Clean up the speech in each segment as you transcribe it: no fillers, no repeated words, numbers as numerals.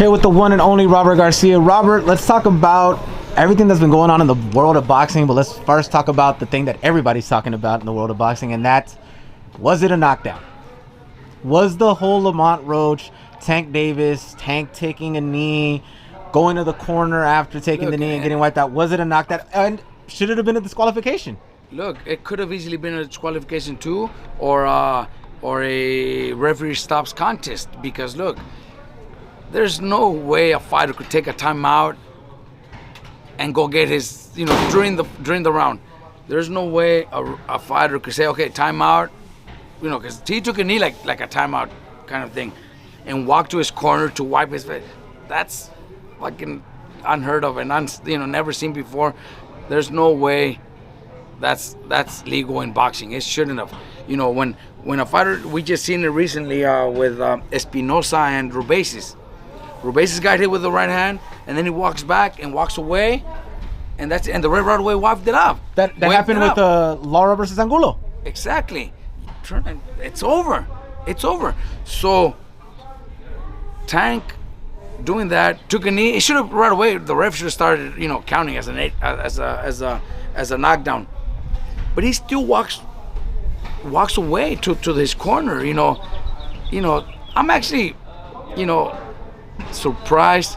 Here with the one and only Robert Garcia. Robert, let's talk about everything that's been going on in the world of boxing, but let's first talk about the thing that everybody's talking about in the world of boxing, and that's, was it a knockdown? Was the whole Lamont Roach, Tank Davis, Tank taking a knee, going to the corner after taking the knee and getting wiped out, was it a knockdown? And should it have been a disqualification? Look, it could have easily been a disqualification too, or a referee stops contest, because look, there's no way a fighter could take a timeout and go get his, during the round. There's no way a fighter could say, okay, timeout, because he took a knee like a timeout kind of thing, and walk to his corner to wipe his face. That's fucking unheard of and never seen before. There's no way that's legal in boxing. It shouldn't have. When a fighter, we just seen it recently with Espinosa and Rubesis. Rubesis got hit with the right hand, and then he walks back and walks away, and the red right away wiped it up. That happened with Lara versus Angulo. Exactly. It's over. It's over. So Tank doing that, took a knee. It should have right away. The ref should have started, counting as a knockdown. But he still walks away to his corner. I'm actually, surprised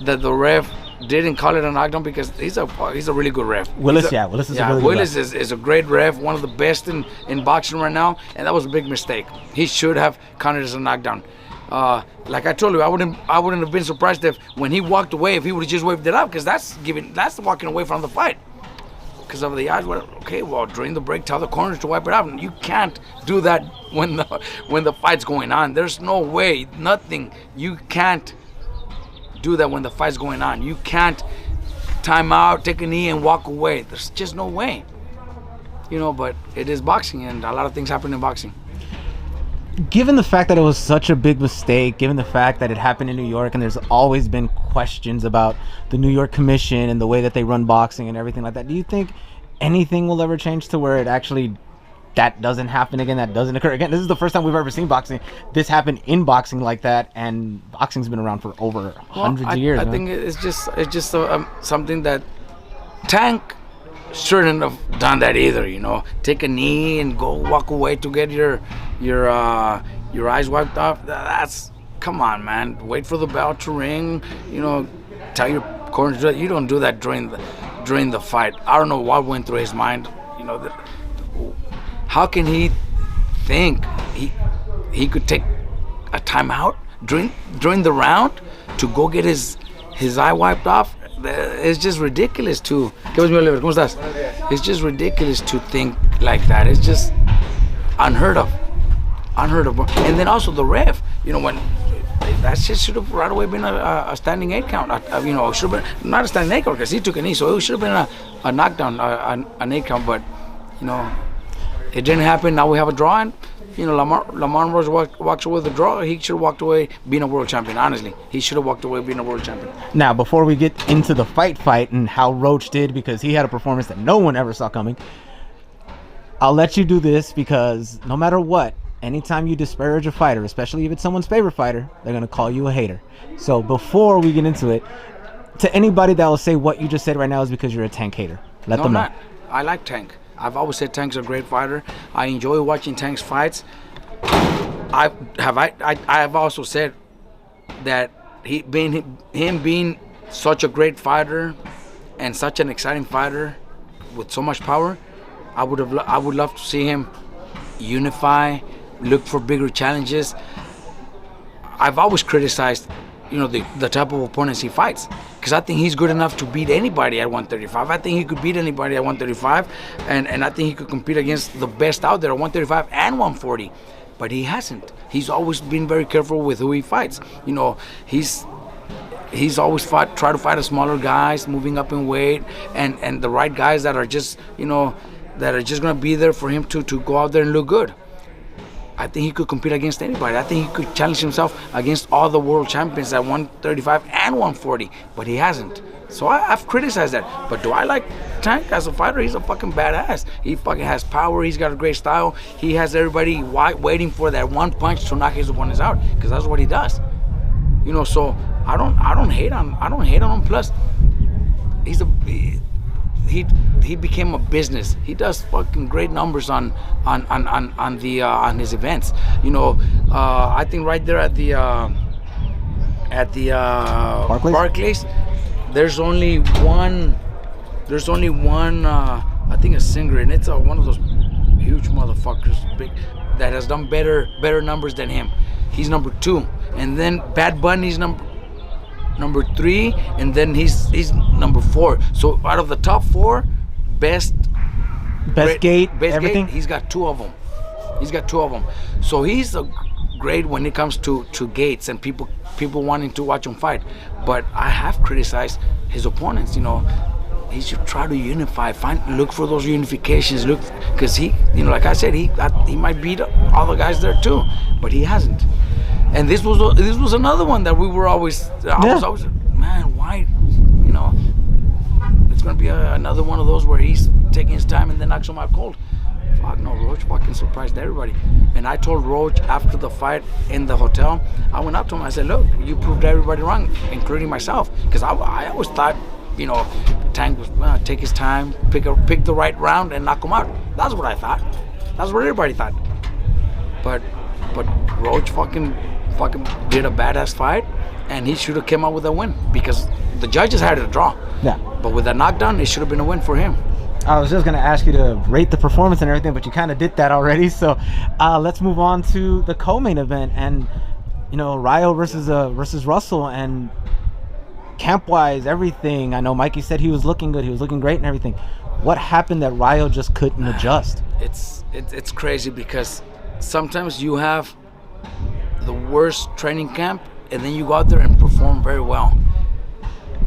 that the ref didn't call it a knockdown, because he's a really good ref. Willis is a really good ref. Willis is a great ref, one of the best in boxing right now, and that was a big mistake. He should have counted as a knockdown. Like I told you, I wouldn't have been surprised if when he walked away, if he would have just waved it up, because that's walking away from the fight. Because of the eyes, during the break, tell the corners to wipe it out. And you can't do that when the fight's going on. There's no way, nothing. You can't do that when the fight's going on. You can't time out, take a knee, and walk away. There's just no way. But it is boxing, and a lot of things happen in boxing. Given the fact that it was such a big mistake, given the fact that it happened in New York, and there's always been questions about the New York Commission and the way that they run boxing and everything like that, do you think anything will ever change to where that doesn't happen again, that doesn't occur again? This is the first time we've ever seen this happen in boxing like that, and boxing's been around for over hundreds of years. I think it's just something that Tank shouldn't have done that either. Take a knee and go walk away to get your eyes wiped off. Come on, man. Wait for the bell to ring. Tell your corner to do that. You don't do that during the fight. I don't know what went through his mind. How can he think he could take a timeout during the round to go get his eye wiped off? It's just ridiculous to. ¿Cómo estás? It's just ridiculous to think like that. It's just unheard of. And then also the ref. When that shit should have right away been a standing 8 count. Should have been not a standing 8 count, because he took a knee, so it should have been a knockdown, an 8 count. But it didn't happen. Now we have a draw, and Lamont Roach walks away with a draw. He should have walked away being a world champion. Honestly, he should have walked away being a world champion. Now, before we get into the fight and how Roach did, because he had a performance that no one ever saw coming, I'll let you do this, because no matter what, anytime you disparage a fighter, especially if it's someone's favorite fighter, they're going to call you a hater. So before we get into it, to anybody that will say what you just said right now is because you're a Tank hater, let them know. I like Tank. I've always said Tank's a great fighter. I enjoy watching Tank's fights. I have also said that him being such a great fighter and such an exciting fighter with so much power, I would love to see him unify, look for bigger challenges. I've always criticized, the type of opponents he fights, because I think he's good enough to beat anybody at 135. I think he could beat anybody at 135, and I think he could compete against the best out there at 135 and 140. But he hasn't. He's always been very careful with who he fights. He's always try to fight the smaller guys, moving up in weight, and the right guys that are just gonna be there for him to go out there and look good. I think he could compete against anybody. I think he could challenge himself against all the world champions at 135 and 140, but he hasn't. So I've criticized that. But do I like Tank as a fighter? He's a fucking badass. He fucking has power. He's got a great style. He has everybody waiting for that one punch to knock his opponents out, because that's what he does. So I don't hate on him. Plus, he became a business. He does fucking great numbers on his events. I think right there at the Barclays, there's only one. I think a singer, and it's one of those huge motherfuckers, big, that has done better numbers than him. He's number 2, and then Bad Bunny's number 3, and then he's number 4. So out of the top 4, best gate, everything. He's got 2 of them. So he's a great when it comes to gates and people wanting to watch him fight. But I have criticized his opponents. He should try to unify, look for those unifications, because he, like I said, he might beat all the guys there too, but he hasn't. And this was another one that we were always, I was always, man, why, it's gonna be another one of those where he's taking his time and then knocks him out cold. Fuck no, Roach fucking surprised everybody. And I told Roach after the fight in the hotel, I went up to him, I said, look, you proved everybody wrong, including myself, because I always thought, Tank was take his time, pick the right round and knock him out. That's what I thought. That's what everybody thought. But Roach fucking did a badass fight, and he should have came out with a win because the judges had it a draw. Yeah. But with that knockdown, it should have been a win for him. I was just gonna ask you to rate the performance and everything, but you kind of did that already. So let's move on to the co-main event, and Rayo versus Russell, and camp-wise, everything. I know Mikey said he was looking good, he was looking great and everything. What happened that Rayo just couldn't adjust? It's crazy because sometimes you have the worst training camp and then you go out there and perform very well.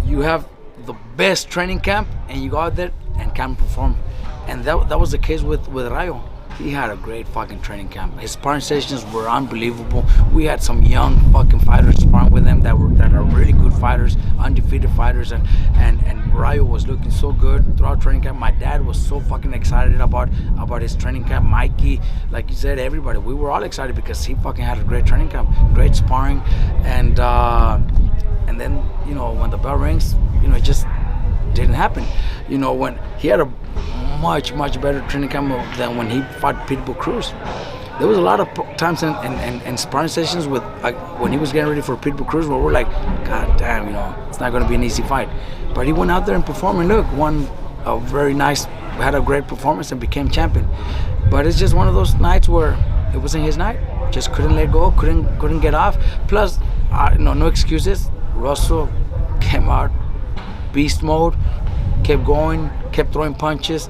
You have the best training camp and you go out there and can't perform. And that was the case with Rayo. He had a great fucking training camp. His sparring sessions were unbelievable. We had some young fucking fighters sparring with him that are really good fighters, undefeated fighters, and Rayo was looking so good throughout training camp. My dad was so fucking excited about his training camp. Mikey, like you said, everybody, we were all excited because he fucking had a great training camp, great sparring, and then when the bell rings, it just didn't happen. When he had a much better training camp than when he fought Pitbull Cruz. There was a lot of times in sparring sessions with when he was getting ready for Pitbull Cruz where we're like, God damn, it's not going to be an easy fight. But he went out there and performed, and look, had a great performance and became champion. But it's just one of those nights where it wasn't his night. Just couldn't let go, couldn't get off. Plus, no excuses. Russell came out beast mode, kept going, kept throwing punches,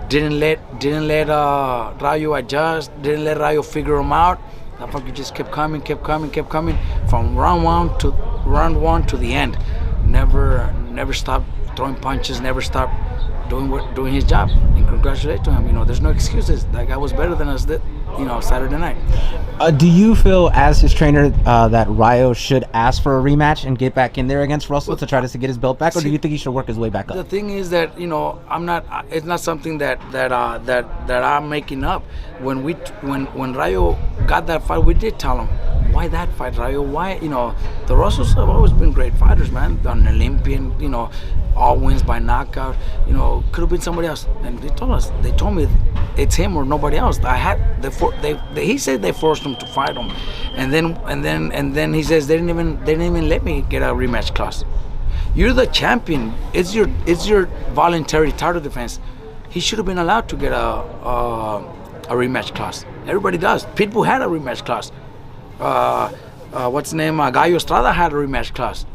didn't let Rayo adjust, didn't let Rayo figure him out. That fucker just kept coming from round one to the end. Never stopped throwing punches, never stopped doing his job. And congratulations to him. There's no excuses. That guy was better than us Saturday night. Do you feel, as his trainer, that Rayo should ask for a rematch and get back in there against Russell to try to get his belt back, or do you think he should work his way back up? The thing is that I'm not. It's not something that I'm making up. When Rayo got that fight, we did tell him, why that fight, Rayo? Why the Russells have always been great fighters, man. An Olympian, all wins by knockout. Could have been somebody else, and they told me it's him or nobody else. He said they forced him to fight him, and then he says they didn't even let me get a rematch clause. You're the champion. It's your voluntary title defense. He should have been allowed to get a rematch clause. Everybody does. Pitbull had a rematch clause. What's his name? Gallo Estrada had a rematch clause.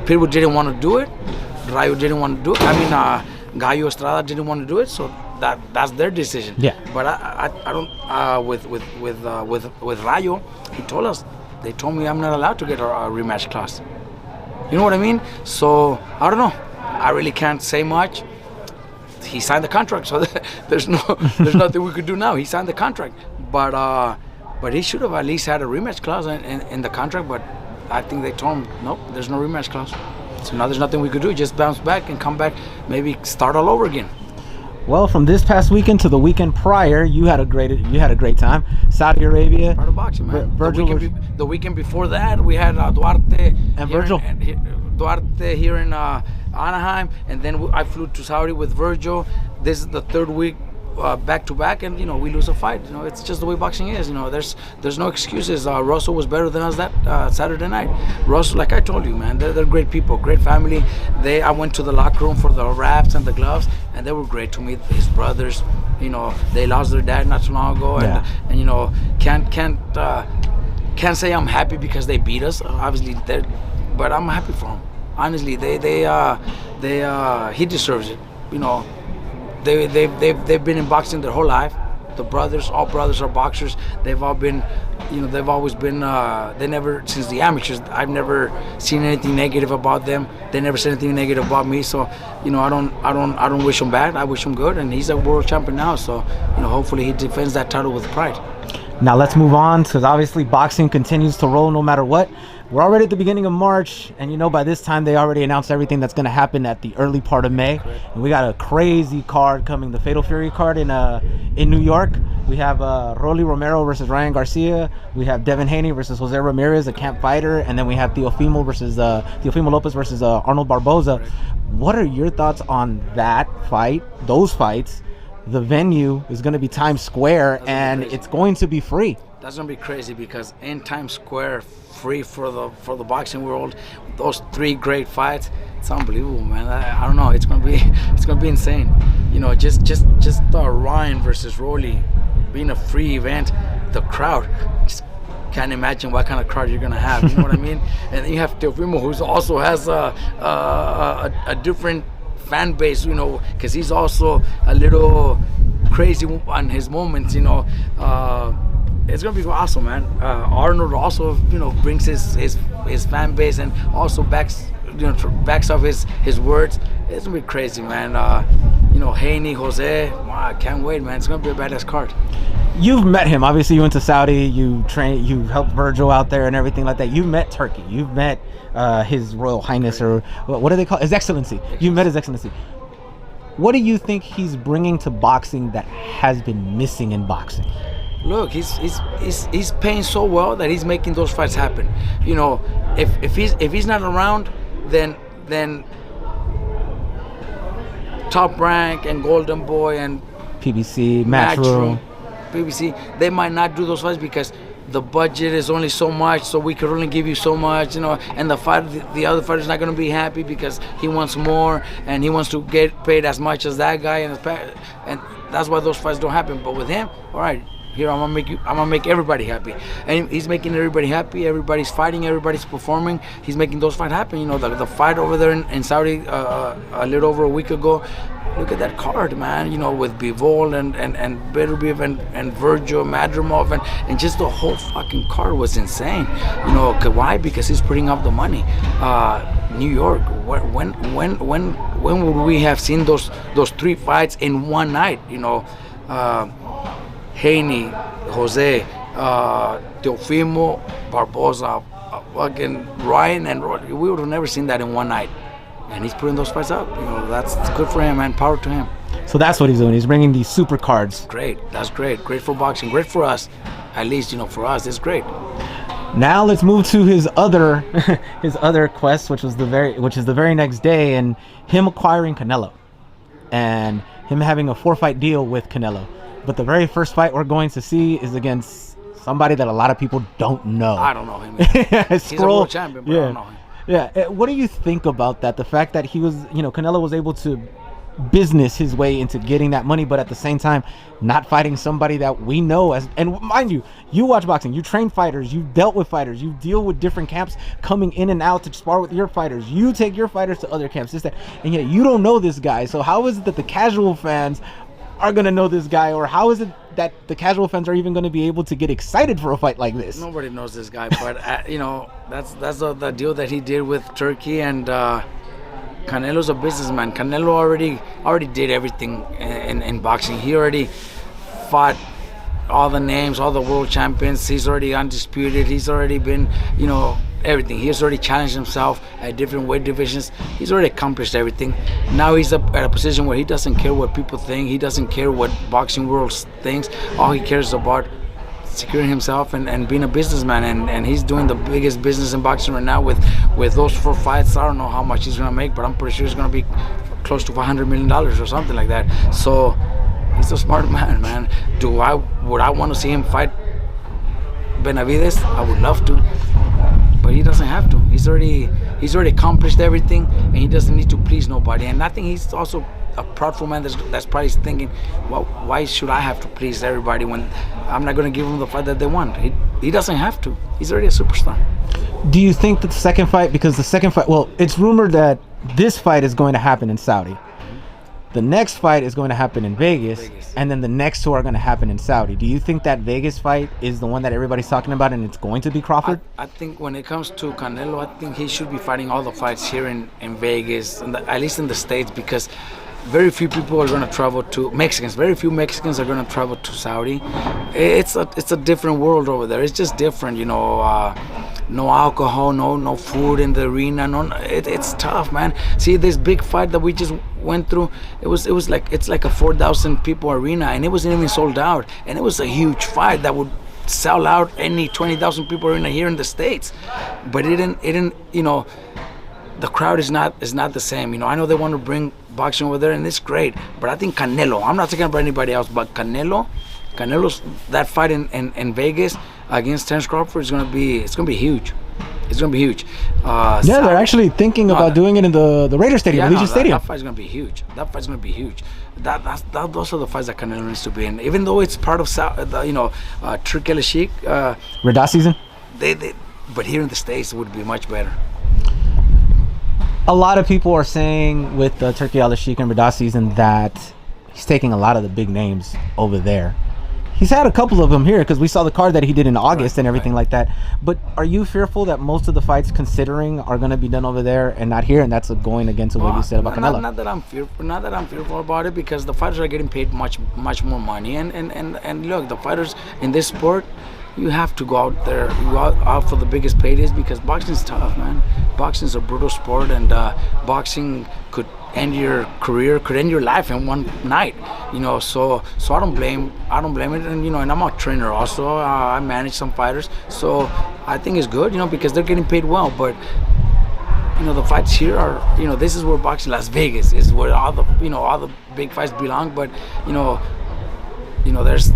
Pitbull didn't want to do it. Rayo didn't want to do it. Gallo Estrada didn't want to do it, so that's their decision. Yeah. But I don't. With Rayo, they told me I'm not allowed to get a rematch clause. You know what I mean? So I don't know. I really can't say much. He signed the contract, so there's nothing we could do now. He signed the contract, but he should have at least had a rematch clause in the contract. But I think they told him, nope, there's no rematch clause. So now there's nothing we could do. Just bounce back and come back, maybe start all over again. Well, from this past weekend to the weekend prior, you had a great time. Saudi Arabia. Part of boxing, man. Vergil The weekend before that, we had Duarte and Vergil. Duarte here in Anaheim, and then I flew to Saudi with Vergil. This is the third week back to back, and we lose a fight. It's just the way boxing is. There's no excuses. Russell was better than us that Saturday night. Russell, like I told you, man, they're great people, great family. I went to the locker room for the wraps and the gloves, and they were great to me. His brothers, they lost their dad not too long ago, and can't say I'm happy because they beat us. Obviously, but I'm happy for him. Honestly, he deserves it. They've been in boxing their whole life. The brothers, all brothers are boxers. They've all been, they've always been. They never, since the amateurs, I've never seen anything negative about them. They never said anything negative about me. So, I don't wish him bad. I wish him good, and he's a world champion now. So, hopefully he defends that title with pride. Now let's move on, because obviously boxing continues to roll no matter what. We're already at the beginning of March, and by this time they already announced everything that's going to happen at the early part of May. Correct. And we got a crazy card coming, the Fatal Fury card in New York. We have Rolly Romero versus Ryan Garcia. We have Devin Haney versus Jose Ramirez, a camp fighter, and then we have Teofimo Lopez versus Arnold Barboza. Correct. What are your thoughts on that fight? Those fights. The venue is going to be Times Square, and it's going to be free. That's gonna be crazy, because in Times Square, free for the boxing world, those three great fights, it's unbelievable, man. I don't know, it's gonna be insane. Just Ryan versus Rolly being a free event, the crowd, just can't imagine what kind of crowd you're gonna have. You know what I mean? And then you have Teofimo, who also has a different fan base, because he's also a little crazy on his moments. It's gonna be awesome, man. Arnold also, brings his fan base, and also backs up his words. It's gonna be crazy, man. Haney, Jose, wow, I can't wait, man. It's gonna be a badass card. You've met him. Obviously, you went to Saudi. You helped Vergil out there and everything like that. You've met Turkey. You've met His Royal Highness, or what do they call it? His Excellency. You met His Excellency. What do you think he's bringing to boxing that has been missing in boxing? Look, he's paying so well that he's making those fights happen. If he's not around, then Top Rank and Golden Boy and PBC, Matchroom, PBC, they might not do those fights because the budget is only so much, so we could only give you so much, and the other fighter's not going to be happy because he wants more and he wants to get paid as much as that guy, and that's why those fights don't happen. But with him, all right, here I'm gonna make everybody happy, and he's making everybody happy. Everybody's fighting, everybody's performing. He's making those fights happen. The fight over there in Saudi a little over a week ago. Look at that card, man. With Bivol and Benavidez and Vergil, Madrimov, and just the whole fucking card was insane. Why? Because he's putting up the money. New York. When would we have seen those three fights in one night? Haney, Jose, Teofimo, Barboza, fucking Ryan, and Roddy. We would have never seen that in one night. And he's putting those fights up. That's good for him, man. Power to him. So that's what he's doing. He's bringing these super cards. Great. That's great. Great for boxing. Great for us. At least, for us, it's great. Now let's move to his other quest, which is the very next day, and him acquiring Canelo, and him having a 4-fight deal with Canelo. But the very first fight we're going to see is against somebody that a lot of people don't know. I don't know him. He's a world champion, but I don't know him. Yeah. What do you think about that? The fact that he was, Canelo was able to business his way into getting that money, but at the same time, not fighting somebody that we know as. And mind you, you watch boxing, you train fighters, you dealt with fighters, you deal with different camps coming in and out to spar with your fighters. You take your fighters to other camps, this, that, and yet you don't know this guy. So how is it that the casual fans are going to know this guy, or how is it that the casual fans are even going to be able to get excited for a fight like this? Nobody knows this guy, but that's the deal that he did with Turkey, and Canelo's a businessman. Canelo already did everything in boxing. He already fought all the names, all the world champions. He's already undisputed. He's already been, everything. He has already challenged himself at different weight divisions. He's already accomplished everything. Now he's up at a position where he doesn't care what people think. He doesn't care what boxing world thinks. All he cares is about securing himself and being a businessman, and he's doing the biggest business in boxing right now with those 4 fights. I don't know how much he's gonna make, but I'm pretty sure he's gonna be close to $500 million or something like that. So he's a smart man. Would I want to see him fight Benavidez? I would love to, but he doesn't have to. He's already accomplished everything, and he doesn't need to please nobody. And I think he's also a proudful man that's probably thinking, well, why should I have to please everybody when I'm not going to give them the fight that they want? He doesn't have to. He's already a superstar. Do you think that the second fight, because the second fight, well, it's rumored that this fight is going to happen in Saudi. The next fight is going to happen in Vegas, and then the next two are going to happen in Saudi. Do you think that Vegas fight is the one that everybody's talking about, and it's going to be Crawford? I think when it comes to Canelo, I think he should be fighting all the fights here in Vegas, at least in the States, because very few people are going to travel to Mexicans. Very few Mexicans are going to travel to Saudi. It's a different world over there. It's just different, no alcohol, no food in the arena. It's tough, man. See, this big fight that we just went through, it's like a 4,000 people arena, and it wasn't even sold out. And it was a huge fight that would sell out any 20,000 people arena here in the States. But it didn't. The crowd is not the same. I know they want to bring boxing over there, and it's great. But I think Canelo, I'm not talking about anybody else, but Canelo's that fight in Vegas against Terence Crawford is gonna be huge. It's gonna be huge. They're actually thinking about doing it in the Raiders Stadium, Allegiant Stadium. That fight's gonna be huge. Those are the fights that Canelo needs to be in. Even though it's part of Turkey Al Sheikh, Riyadh season. But here in the States, it would be much better. A lot of people are saying with the Turkey Al Sheikh and Riyadh season that he's taking a lot of the big names over there. He's had a couple of them here because we saw the card that he did in August and everything like that. But are you fearful that most of the fights considering are going to be done over there and not here, and that's going against what you said about Canelo? Not that I'm fearful about it, because the fighters are getting paid much more money, and look, the fighters in this sport, you have to go out there, you go out for the biggest paydays, because boxing's tough, man. Boxing's a brutal sport, and boxing could end your career, could end your life in one night. So I don't blame it, and I'm a trainer also. I manage some fighters, so I think it's good, because they're getting paid well. But the fights here are, this is where boxing, Las Vegas, is where all the big fights belong. But there's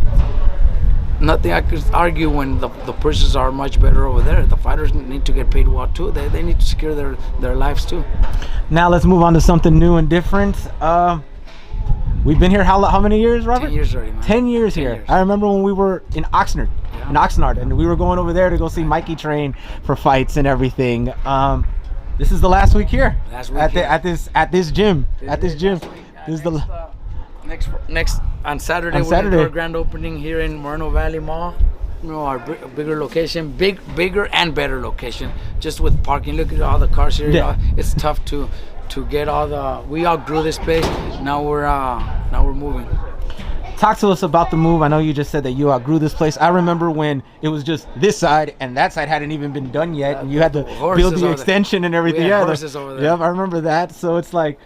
nothing I could argue when the purses are much better over there. The fighters need to get paid well too. They need to secure their lives too. Now let's move on to something new and different. We've been here how many years, Robert? 10 years already, man. 10 years here. 10 years. I remember when we were in Oxnard, and we were going over there to go see Mikey train for fights and everything. This is the last week here. At this gym. This is the next on Saturday. We're gonna do our grand opening here in Moreno Valley Mall. Our bigger location, bigger and better location. Just with parking, look at all the cars here. Yeah. It's tough to get all the. We outgrew this place. Now we're moving. Talk to us about the move. I know you just said that you outgrew this place. I remember when it was just this side and that side hadn't even been done yet, and you had to build the extension and everything. Yeah, horses over there. Yep, I remember that. So it's like,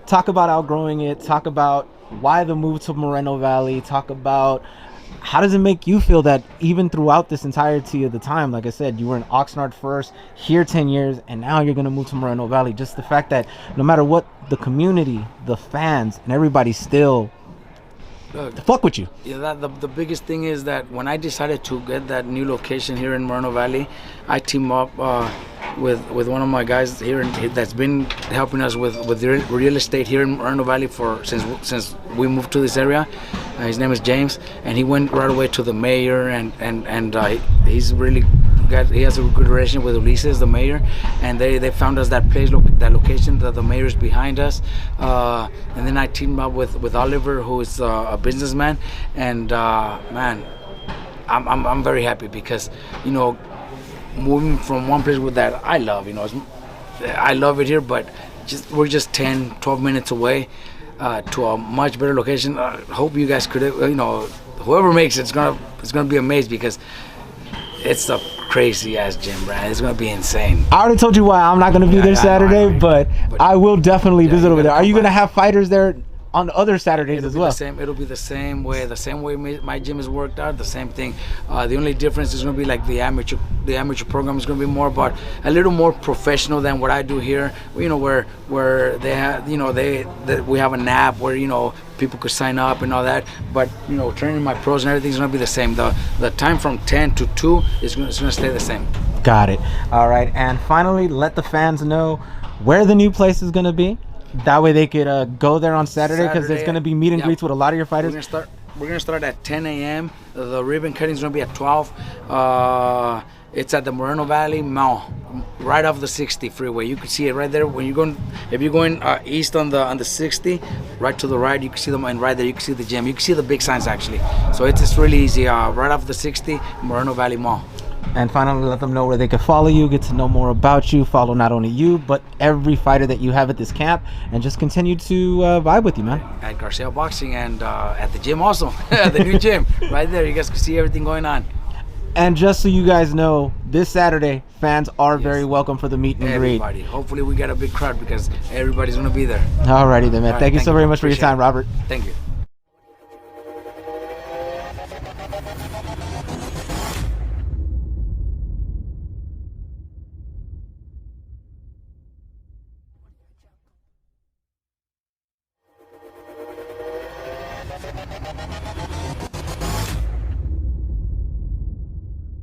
talk about outgrowing it. Talk about why the move to Moreno Valley. Talk about how does it make you feel that even throughout this entirety of the time, like I said, you were in Oxnard first, here 10 years, and now you're going to move to Moreno Valley. Just the fact that no matter what, the community, the fans, and everybody still fuck with you. Yeah, the biggest thing is that when I decided to get that new location here in Moreno Valley, I teamed up with one of my guys here that's been helping us with the real estate here in Moreno Valley since we moved to this area. His name is James, and he went right away to the mayor, and he's really he has a good relation with Ulises, the mayor, and they found us that place, that location, the mayor's behind us, and then I teamed up with Oliver, who is a businessman, and man, I'm very happy because moving from one place with that I love, I love it here, but we're just 10-12 minutes away to a much better location. Hope you guys could, whoever makes it, it's gonna be amazed, because It's a crazy ass gym, man. It's gonna be insane. I already told you why I'm not going to be there Saturday, but I will definitely visit over there. Are you going to have fighters there on other Saturdays as well? It'll be the same way. The same way my gym is worked out. The same thing. The only difference is going to be like the amateur program is going to be more about a little more professional than what I do here. You know, where they have, you know, we have an app where, you know, people could sign up and all that. But, you know, training my pros and everything's going to be the same. The time from 10 to 2 is going to stay the same. Got it. All right. And finally, let the fans know where the new place is going to be. That way they could go there on Saturday, because there's going to be meet and greets with a lot of your fighters. We're gonna start at 10 a.m. The ribbon cutting is gonna be at 12. It's at the Moreno Valley Mall, right off the 60 freeway. You can see it right there when you're going. If you're going east on the 60, right to the right, you can see them, and right there you can see the gym. You can see the big signs actually. So it's really easy. Right off the 60, Moreno Valley Mall. And finally, let them know where they can follow you, get to know more about you, follow not only you, but every fighter that you have at this camp, and just continue to vibe with you, man. At Garcia Boxing, and at the gym also, the new gym, right there. You guys can see everything going on. And just so you guys know, this Saturday, fans are very welcome for the meet and greet. Everybody. Hopefully we get a big crowd, because everybody's going to be there. Alrighty then, man. Right, thank you so very much for your time, Robert. Thank you.